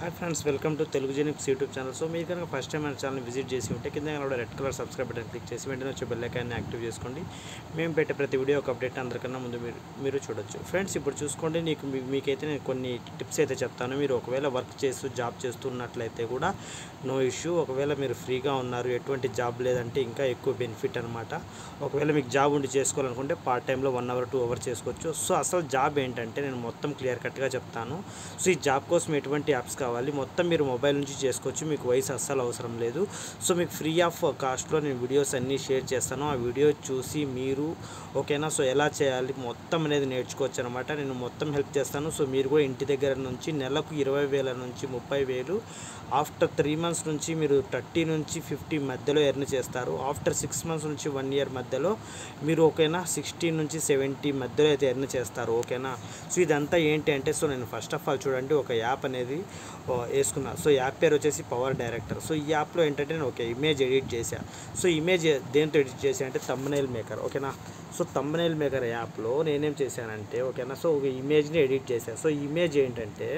Hi friends, welcome to Telugu జెనిక్స్ YouTube channel. So మీరు కనుక first time మన ఛానల్ విజిట్ చేసి ఉంటే కింద కూడా red colour subscribe button click చేసి వెంటనే వచ్చే బెల్ ఐకాన్ని యాక్టివ్ చేసుకోండి. మేము పెట్టే ప్రతి వీడియో ఒక అప్డేట్ అందరికన్నా ముందు మీరు చూడొచ్చు. ఫ్రెండ్స్, ఇప్పుడు చూసుకోండి, మీకైతే నేను కొన్ని టిప్స్ అయితే చెప్తాను. మీరు ఒకవేళ వర్క్ జాబ్ చేస్తున్నట్లయితే కూడా నో ఇష్యూ. ఒకవేళ మీరు ఫ్రీగా ఉన్నారు, ఎటువంటి జాబ్ లేదంటే ఇంకా ఎక్కువ బెనిఫిట్ అనమాట. ఒకవేళ మీకు జాబ్ ఉండి చేసుకోవాలనుకుంటే పార్ట్ టైంలో 1 hour 2 hours చేసుకోవచ్చు. సో అసలు జాబ్ ఏంటంటే నేను మొత్తం క్లియర్ కట్గా చెప్తాను. సో ఈ జాబ్ కోసం ఎటువంటి యాప్స్ కావాలి, మొత్తం మీరు మొబైల్ నుంచి చేసుకోవచ్చు. మీకు వయసు అస్సలు అవసరం లేదు. సో మీకు ఫ్రీ ఆఫ్ కాస్ట్లో నేను వీడియోస్ అన్నీ షేర్ చేస్తాను. ఆ వీడియో చూసి మీరు ఓకేనా, సో ఎలా చేయాలి మొత్తం అనేది నేర్చుకోవచ్చు అనమాట. నేను మొత్తం హెల్ప్ చేస్తాను. సో మీరు కూడా ఇంటి దగ్గర నుంచి నెలకు 20,000 నుంచి 30,000 ఆఫ్టర్ 3 months నుంచి మీరు 30 నుంచి 50 మధ్యలో ఎర్న్ చేస్తారు. ఆఫ్టర్ 6 months నుంచి 1 year మధ్యలో మీరు ఓకేనా 60 నుంచి 70 మధ్యలో అయితే ఎర్న్ చేస్తారు. ఓకేనా, సో ఇదంతా ఏంటి అంటే, సో నేను ఫస్ట్ ఆఫ్ ఆల్ చూడండి ఒక యాప్ అనేది వేసుకున్నా. సో యాప్ పేరు వచ్చేసి పవర్ డైరెక్టర్. సో ఈ యాప్లో ఏంటంటే నేను ఒక ఇమేజ్ ఎడిట్ చేశాను. సో ఇమేజ్ దేంతో ఎడిట్ చేశా అంటే థంబ్నెయిల్ మేకర్. ఓకేనా, సో థంబ్నెయిల్ మేకర్ యాప్లో నేనేం చేశానంటే ఓకేనా, సో ఒక ఇమేజ్ని ఎడిట్ చేశాను. సో ఇమేజ్ ఏంటంటే,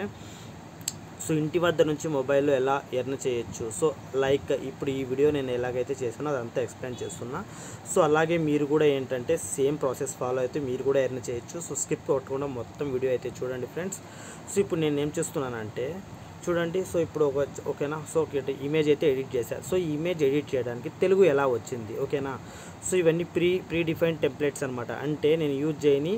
సో ఇంటి వద్ద నుంచి మొబైల్లో ఎలా ఎర్న్ చేయొచ్చు. సో లైక్ ఇప్పుడు ఈ వీడియో నేను ఎలాగైతే చేసానో అదంతా ఎక్స్ప్లెయిన్ చేస్తున్నా. సో అలాగే మీరు కూడా ఏంటంటే సేమ్ ప్రాసెస్ ఫాలో అయితే మీరు కూడా ఎర్న్ చేయొచ్చు. సో స్కిప్ కొట్టకుండా మొత్తం వీడియో అయితే చూడండి ఫ్రెండ్స్. సో ఇప్పుడు నేను ఏం చేస్తున్నానంటే చూడండి. సో ఇప్పుడు ఓకేనా, సో ఇమేజ్ అయితే ఎడిట్ చేశాను. సో ఈ ఇమేజ్ ఎడిట్ చేయడానికి తెలుగు ఎలా వచ్చింది ఓకేనా. సో ఇవన్నీ ప్రీ డిఫైన్డ్ టెంప్లెట్స్ అనమాట. అంటే నేను యూజ్ చేయని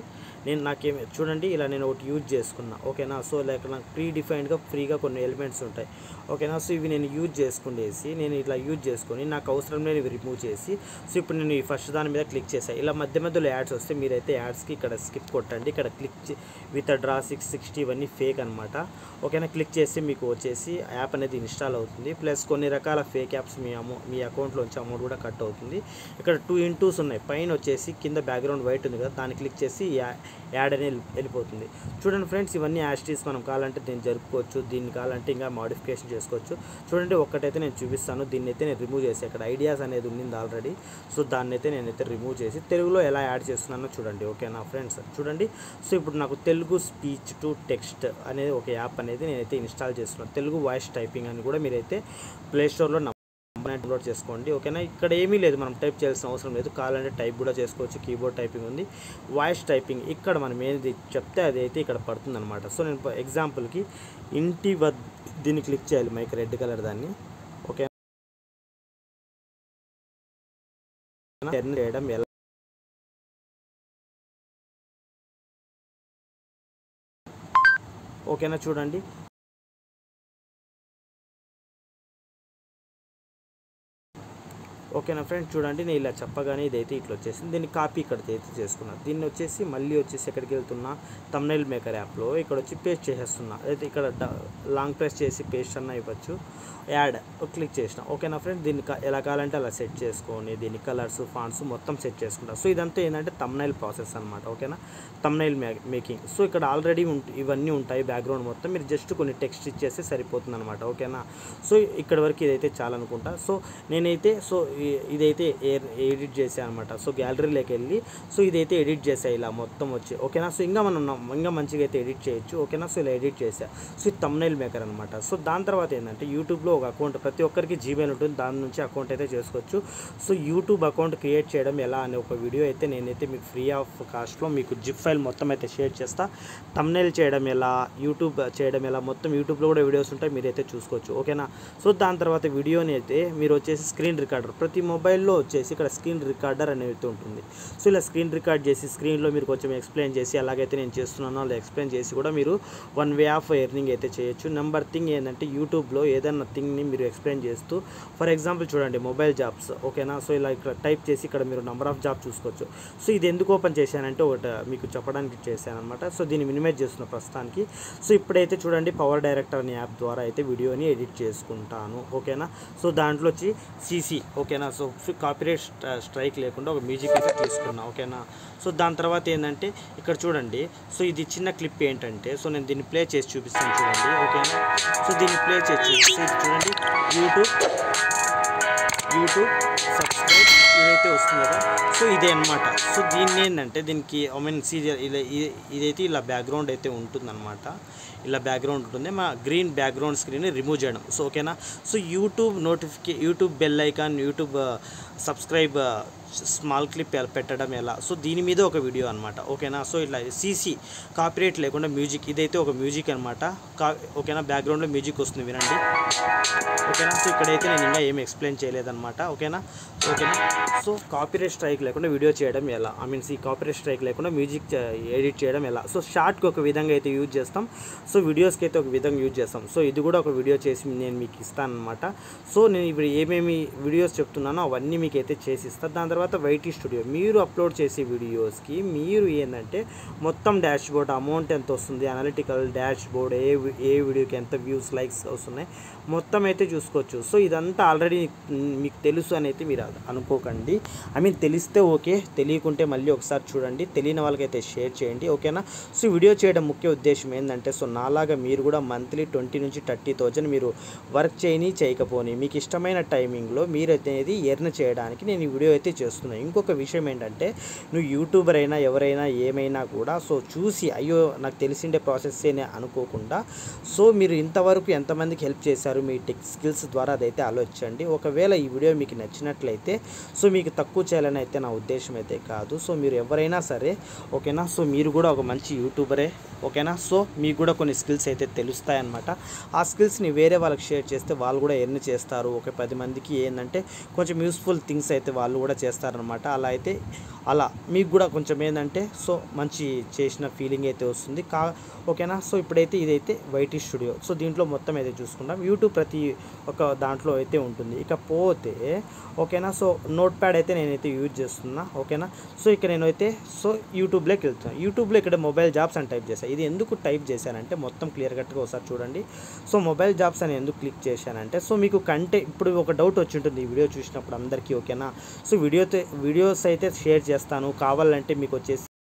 నాకేమి చూడండి, ఇలా నేను ఒకటి యూజ్ చేసుకున్నా ఓకేనా. సో లైక్ నాకు ప్రీ డిఫైన్డ్గా ఫ్రీగా కొన్ని ఎలిమెంట్స్ ఉంటాయి ఓకేనా. సో ఇవి నేను యూజ్ చేసుకునేసి నేను ఇట్లా యూజ్ చేసుకొని నాకు అవసరం లేని ఇవి రిమూవ్ చేసి, సో ఇప్పుడు నేను ఈ ఫస్ట్ దాని మీద క్లిక్ చేశాను. ఇలా మధ్యలో యాడ్స్ వస్తే మీరైతే యాడ్స్కి ఇక్కడ స్కిప్ కొట్టండి. ఇక్కడ క్లిక్ విత్ డ్రా 660 ఇవన్నీ ఫేక్ అనమాట. ఓకేనా, క్లిక్ చేసి మీకు వచ్చేసి యాప్ అనేది ఇన్స్టాల్ అవుతుంది. ప్లస్ కొన్ని రకాల ఫేక్ యాప్స్ మీ అకౌంట్లోంచి అమౌంట్ కూడా కట్ అవుతుంది. ఇక్కడ 2 intos ఉన్నాయి. పైన వచ్చేసి కింద బ్యాక్గ్రౌండ్ వైట్ ఉంది కదా, దాన్ని క్లిక్ చేసి యాడ్ అనేది వెళ్ళిపోతుంది. చూడండి ఫ్రెండ్స్, ఇవన్నీ యాస్టీస్ మనం కావాలంటే దీన్ని జరుపుకోవచ్చు, దీన్ని కావాలంటే ఇంకా మాడిఫికేషన్ చేసుకోవచ్చు. చూడండి ఒక్కటైతే నేను చూపిస్తాను. దీన్ని అయితే నేను రిమూవ్ చేసి, ఇక్కడ ఐడియాస్ అనేది ఉండింది ఆల్రెడీ. సో దాన్ని అయితే నేనైతే రిమూవ్ చేసి తెలుగులో ఎలా యాడ్ చేస్తున్నానో చూడండి. ఓకేనా ఫ్రెండ్స్, చూడండి. సో ఇప్పుడు నాకు తెలుగు స్పీచ్ టు టెక్స్ట్ అనేది ఒక యాప్ అనేది నేనైతే ఇన్స్టాల్ చేస్తున్నాను. తెలుగు వాయిస్ టైపింగ్ అని కూడా మీరైతే ప్లేస్టోర్లో డౌన్లోడ్ చేసుకోండి. ఓకేనా, ఇక్కడ ఏమీ లేదు, మనం టైప్ చేయాల్సిన అవసరం లేదు. కావాలంటే టైప్ కూడా చేసుకోవచ్చు. కీబోర్డ్ టైపింగ్ ఉంది, వాయిస్ టైపింగ్ ఇక్కడ మనం ఏది చెప్తే అది అయితే ఇక్కడ పడుతుంది అనమాట. సో నేను ఎగ్జాంపుల్కి ఇంటి వద్ద దీన్ని క్లిక్ చేయాలి, మైక్ రెడ్ కలర్ దాన్ని. ఓకే, ఎర్న్ చేయడం ఎలా ఓకేనా చూడండి. ఓకేనా ఫ్రెండ్స్, చూడండి నేను ఇలా చెప్పగానే ఇదైతే ఇట్లా వచ్చేసింది. దీన్ని కాపీ ఇక్కడ అయితే చేసుకున్నాను. దీన్ని వచ్చేసి మళ్ళీ వచ్చేసి ఎక్కడికి వెళ్తున్నా, థంబ్నెయిల్ మేకర్ యాప్లో ఇక్కడ వచ్చి పేస్ట్ చేసేస్తున్నా. అయితే ఇక్కడ లాంగ్ ప్రెస్ చేసి పేస్ట్ అన్న ఇవ్వచ్చు. యాడ్ క్లిక్ చేసిన. ఓకేనా ఫ్రెండ్స్, దీన్ని ఎలా కావాలంటే అలా సెట్ చేసుకొని దీని కలర్స్ ఫాంట్స్ మొత్తం సెట్ చేసుకుంటా. సో ఇదంతా ఏంటంటే థంబ్నెయిల్ ప్రాసెస్ అనమాట. ఓకేనా, థంబ్నెయిల్ మేకింగ్. సో ఇక్కడ ఆల్రెడీ ఇవన్నీ ఉంటాయి బ్యాక్గ్రౌండ్ మొత్తం. మీరు జస్ట్ కొన్ని టెక్స్ట్ ఇచ్చేస్తే సరిపోతుంది అనమాట. ఓకేనా, సో ఇక్కడ వరకు ఇదైతే చాలా అనుకుంటా. సో నేనైతే ఇదైతే ఎడిట్ చేసాను అనమాట. సో గ్యాలరీలోకి వెళ్ళి సో ఇదైతే ఎడిట్ చేసా ఇలా మొత్తం వచ్చి. ఓకేనా, సో ఇంకా మంచిగా అయితే ఎడిట్ చేయొచ్చు. ఓకేనా, సో ఇలా ఎడిట్ చేసా. సో ఇది థంబ్నెయిల్ మేకర్ అనమాట. సో దాని తర్వాత ఏంటంటే యూట్యూబ్లో ఒక అకౌంట్ ప్రతి ఒక్కరికి జీమెయిల్ ఉంటుంది, దాని నుంచి అకౌంట్ అయితే చేసుకోవచ్చు. సో యూట్యూబ్ అకౌంట్ క్రియేట్ చేయడం ఎలా అనే ఒక వీడియో అయితే నేనైతే మీకు ఫ్రీ ఆఫ్ కాస్ట్లో మీకు జిప్ ఫైల్ మొత్తం అయితే షేర్ చేస్తా. థంబ్నెయిల్ చేయడం ఎలా, యూట్యూబ్ చేయడం ఎలా, మొత్తం యూట్యూబ్లో కూడా వీడియోస్ ఉంటాయి, మీరైతే చూసుకోవచ్చు. ఓకేనా, సో దాని తర్వాత వీడియోని అయితే మీరు వచ్చేసి స్క్రీన్ రికార్డర్, ప్రతి మొబైల్లో వచ్చేసి ఇక్కడ స్క్రీన్ రికార్డర్ అనేది ఉంటుంది. సో ఇలా స్క్రీన్ రికార్డ్ చేసి స్క్రీన్లో మీరు కొంచెం ఎక్స్ప్లెయిన్ చేసి ఎలాగైతే నేను చేస్తున్నానో అలా ఎక్స్ప్లెయిన్ చేసి కూడా మీరు 1 way ఆఫ్ ఎర్నింగ్ అయితే చేయొచ్చు. నెంబర్ థింగ్ ఏంటంటే యూట్యూబ్లో ఏదైనా థింగ్ని మీరు ఎక్స్ప్లెయిన్ చేస్తూ, ఫర్ ఎగ్జాంపుల్ చూడండి మొబైల్ జాబ్స్. ఓకేనా, సో ఇలా ఇక్కడ టైప్ చేసి ఇక్కడ మీరు నెంబర్ ఆఫ్ జాబ్ చూసుకోవచ్చు. సో ఇది ఎందుకు ఓపెన్ చేశానంటే ఒకటి మీకు చెప్పడానికి చేశాను అనమాట. సో దీన్ని మినిమైజ్ చేస్తున్న ప్రస్తుతానికి. సో ఇప్పుడైతే చూడండి పవర్ డైరెక్టర్ అనే యాప్ ద్వారా అయితే వీడియోని ఎడిట్ చేసుకుంటాను. ఓకేనా, సో దాంట్లో వచ్చి CC. ఓకేనా, సో కాపీరైట్ స్ట్రైక్ లేకుండా ఒక మ్యూజిక్ అయితే తీసుకున్నా. ఓకేనా, సో దాని తర్వాత ఏంటంటే ఇక్కడ చూడండి. సో ఇది చిన్న క్లిప్ ఏంటంటే, సో నేను దీన్ని ప్లే చేసి చూపిస్తాను చూడండి. ఓకేనా, సో దీన్ని ప్లే చేసి చూడండి. యూట్యూబ్ సబ్స్క్రైబ్ ఇదైతే వస్తుంది కదా. సో ఇదే అనమాట. సో దీన్ని ఏంటంటే దీనికి సీరియల్ ఇదైతే ఇలా బ్యాక్గ్రౌండ్ అయితే ఉంటుందన్నమాట. ఇలా బ్యాక్గ్రౌండ్ ఉంటుంది, మా గ్రీన్ బ్యాక్గ్రౌండ్ స్క్రీన్ రిమూవ్ చేయడం. సో ఓకేనా. So YouTube bell icon, YouTube subscribe small clip పెట్టడం ఎలా, సో దీని మీద ఒక వీడియో అనమాట. ఓకేనా. సో ఇట్లా సీసీ కాపీరైట్ లేకుండా మ్యూజిక్, ఇదైతే ఒక మ్యూజిక్ అనమాట. ఓకేనా. బ్యాక్గ్రౌండ్లో మ్యూజిక్ వస్తుంది, వినండి. ఓకేనా. సో ఇక్కడైతే నేను ఇంకా ఏమి ఎక్స్ప్లెయిన్ చేయలేదన్నమాట. ఓకేనా. సో కాపీరైట్ స్ట్రైక్ లేకుండా వీడియో చేయడం ఎలా, కాపీరైట్ స్ట్రైక్ లేకుండా మ్యూజిక్ ఎడిట్ చేయడం ఎలా. సో షార్ట్కి ఒక విధంగా అయితే యూజ్ చేస్తాం, సో వీడియోస్కి అయితే ఒక విధంగా యూజ్ చేస్తాం. సో ఇది కూడా ఒక వీడియో చేసి నేను మీకు ఇస్తాను అనమాట. సో నేను ఇప్పుడు ఏమేమి వీడియోస్ చెప్తున్నానో అవన్నీ మీకు అయితే చేసి ఇస్తాను. దాని తర్వాత వైటీ స్టూడియో మీరు అప్లోడ్ చేసే వీడియోస్కి మీరు ఏంటంటే మొత్తం డాష్ బోర్డ్, అమౌంట్ ఎంత వస్తుంది, అనలిటికల్ డాష్ బోర్డ్, ఏ వీడియోకి ఎంత వ్యూస్, లైక్స్ వస్తున్నాయి మొత్తం అయితే చూసుకోవచ్చు. సో ఇదంతా ఆల్రెడీ మీకు తెలుసు అని అయితే మీరు అనుకోకండి. తెలిస్తే ఓకే, తెలియకుంటే మళ్ళీ ఒకసారి చూడండి, తెలియని వాళ్ళకైతే షేర్ చేయండి. ఓకేనా. సో వీడియో చేయడం ముఖ్య ఉద్దేశం ఏంటంటే, సో నాలాగా మీరు కూడా మంత్లీ 20 నుంచి 30,000 మీరు వర్క్ చేయకపోని మీకు ఇష్టమైన టైమింగ్లో మీరు అనేది ఎర్న్ చేయడానికి నేను ఈ వీడియో అయితే చేస్తున్నాను. ఇంకొక విషయం ఏంటంటే, నువ్వు యూట్యూబర్ అయినా ఎవరైనా ఏమైనా కూడా సో చూసి అయ్యో నాకు తెలిసిండే ప్రాసెస్సేనే అనుకోకుండా, సో మీరు ఇంతవరకు ఎంతమందికి హెల్ప్ చేశారు మీ టెక్ స్కిల్స్ ద్వారా అదైతే ఆలోచించండి. ఒకవేళ ఈ వీడియో మీకు నచ్చినట్లయితే, సో మీకు తక్కువ చేయాలని అయితే నా ఉద్దేశం అయితే కాదు. సో మీరు ఎవరైనా సరే ఓకేనా. సో మీరు కూడా ఒక మంచి యూట్యూబరే. ఓకేనా. సో మీకు కూడా కొన్ని స్కిల్స్ అయితే తెలుస్తాయన్నమాట. ఆ స్కిల్స్ని వేరే వాళ్ళకి షేర్ చేస్తే వాళ్ళు కూడా ఎర్న్ చేస్తారు. ఒక 10 మందికి ఏంటంటే కొంచెం యూస్ఫుల్ థింగ్స్ అయితే వాళ్ళు కూడా చేస్తారనమాట. అలా మీకు కూడా కొంచెం ఏంటంటే సో మంచి చేసిన ఫీలింగ్ అయితే వస్తుంది. ఓకేనా. సో ఇప్పుడైతే ఇదైతే వైటీ స్టూడియో. సో దీంట్లో మొత్తం అయితే చూసుకుంటాం. యూట్యూబ్ ప్రతి ఒక్క దాంట్లో అయితే ఉంటుంది. ఇకపోతే ఓకేనా. సో నోట్ ప్యాడ్ అయితే నేనైతే యూజ్ చేస్తున్నా. ఓకేనా. సో ఇక్కడ నేనైతే సో యూట్యూబ్లోకి వెళ్తున్నాను. యూట్యూబ్లో ఇక్కడ మొబైల్ జాబ్స్ అని టైప్ చేశాను. ఇది ఎందుకు టైప్ చేశానంటే మొత్తం క్లియర్ కట్గా ఒకసారి చూడండి. సో మొబైల్ జాబ్స్ అని ఎందుకు క్లిక్ చేశానంటే, సో మీకు ఇప్పుడు ఒక డౌట్ వచ్చి ఉంటుంది ఈ వీడియో చూసినప్పుడు అందరికీ. ఓకేనా. సో వీడియోస్ అయితే షేర్ చేస్తాను, కావాలంటే మీకు వచ్చేసి